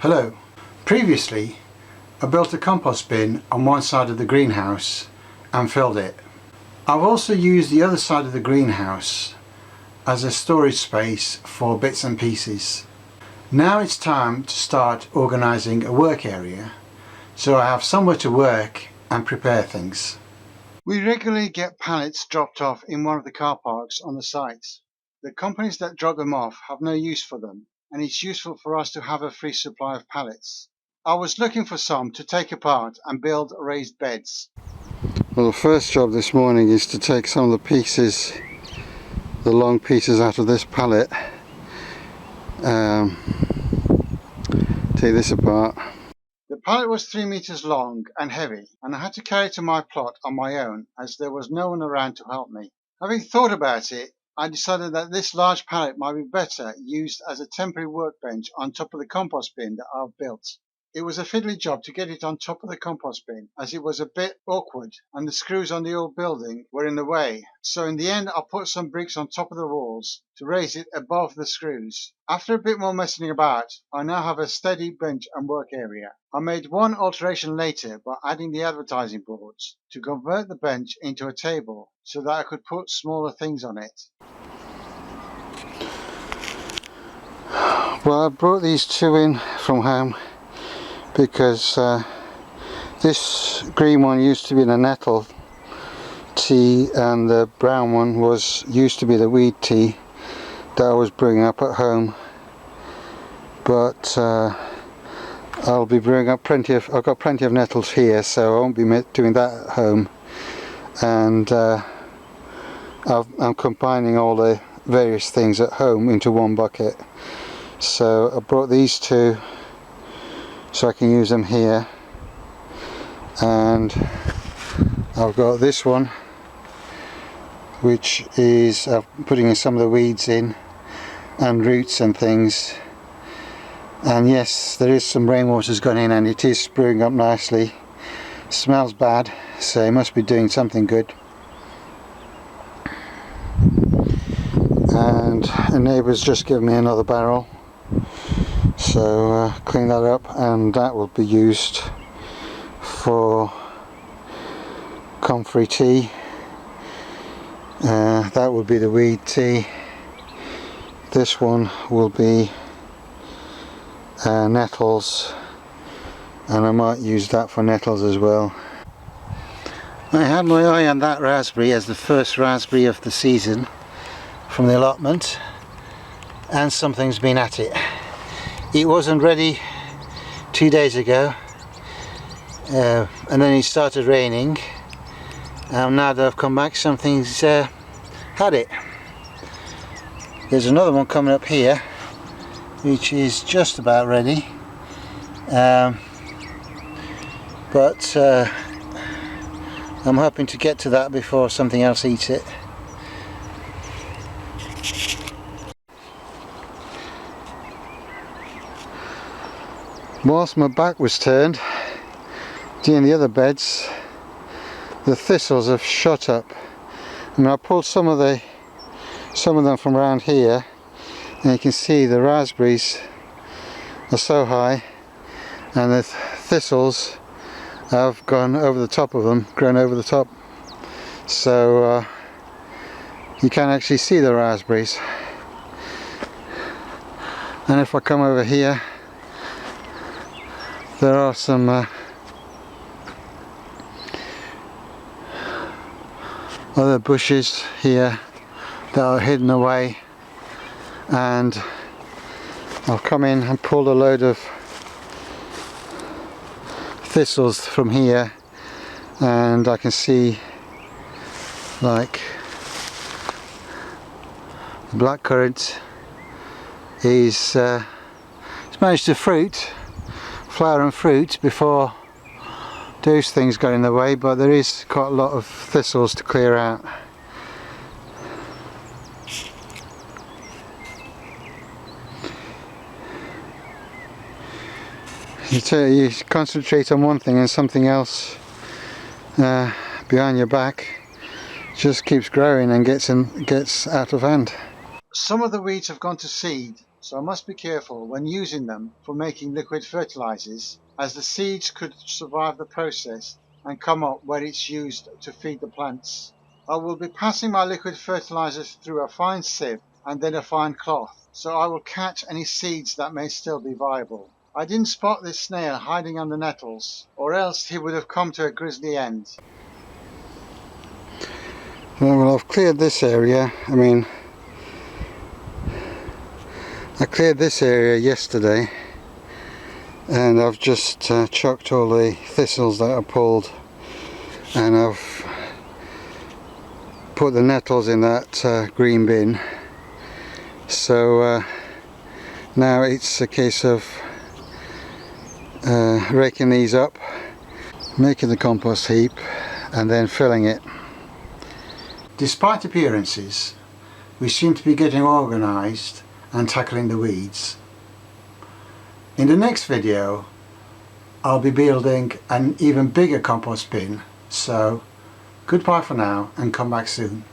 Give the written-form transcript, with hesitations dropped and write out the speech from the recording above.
Hello. Previously I built a compost bin on one side of the greenhouse and filled it. I've also used the other side of the greenhouse as a storage space for bits and pieces. Now it's time to start organising a work area so I have somewhere to work and prepare things. We regularly get pallets dropped off in one of the car parks on the site. The companies that drop them off have no use for them, and it's useful for us to have a free supply of pallets. I was looking for some to take apart and build raised beds. Well, the first job this morning is to take some of the pieces, the long pieces out of this pallet, take this apart. The pallet was 3 meters long and heavy, and I had to carry it to my plot on my own as there was no one around to help me. Having thought about it, I decided that this large pallet might be better used as a temporary workbench on top of the compost bin that I've built. It was a fiddly job to get it on top of the compost bin, as it was a bit awkward and the screws on the old building were in the way. So in the end I put some bricks on top of the walls to raise it above the screws. After a bit more messing about, I now have a steady bench and work area. I made one alteration later by adding the advertising boards to convert the bench into a table so that I could put smaller things on it. Well, I brought these two in from home because this green one used to be the nettle tea and the brown one used to be the weed tea that I was brewing up at home, but I'll be brewing up I've got plenty of nettles here, so I won't be doing that at home, and I'm combining all the various things at home into one bucket. So I brought these two so I can use them here, and I've got this one which is putting in some of the weeds in and roots and things, and yes, there is some rainwater's gone in and it is brewing up nicely. Smells bad, so it must be doing something good. And a neighbour's just given me another barrel, so clean that up, and that will be used for comfrey tea. That will be the weed tea. This one will be nettles, and I might use that for nettles as well. I had my eye on that raspberry as the first raspberry of the season from the allotment, and something's been at it. It wasn't ready 2 days ago, and then it started raining, and now that I've come back, something's had it. There's another one coming up here which is just about ready, but I'm hoping to get to that before something else eats it. Whilst my back was turned, doing the other beds, the thistles have shot up. I mean, I pulled some of them from around here, and you can see the raspberries are so high, and the thistles have gone over the top of them, grown over the top, so you can actually see the raspberries. And if I come over here, there are some other bushes here that are hidden away, and I've come in and pulled a load of thistles from here, and I can see like the blackcurrant is it's managed to flower and fruit before those things got in the way, but there is quite a lot of thistles to clear out. You concentrate on one thing and something else behind your back just keeps growing and gets out of hand. Some of the weeds have gone to seed so I must be careful when using them for making liquid fertilizers, as the seeds could survive the process and come up where it's used to feed the plants. I will be passing my liquid fertilizers through a fine sieve and then a fine cloth, so I will catch any seeds that may still be viable. I didn't spot this snail hiding under nettles, or else he would have come to a grisly end. Well, I've cleared this area. I cleared this area yesterday, and I've just chucked all the thistles that I pulled, and I've put the nettles in that green bin. So now it's a case of raking these up, making the compost heap, and then filling it. Despite appearances, we seem to be getting organised and tackling the weeds. In the next video, I'll be building an even bigger compost bin, so goodbye for now and come back soon.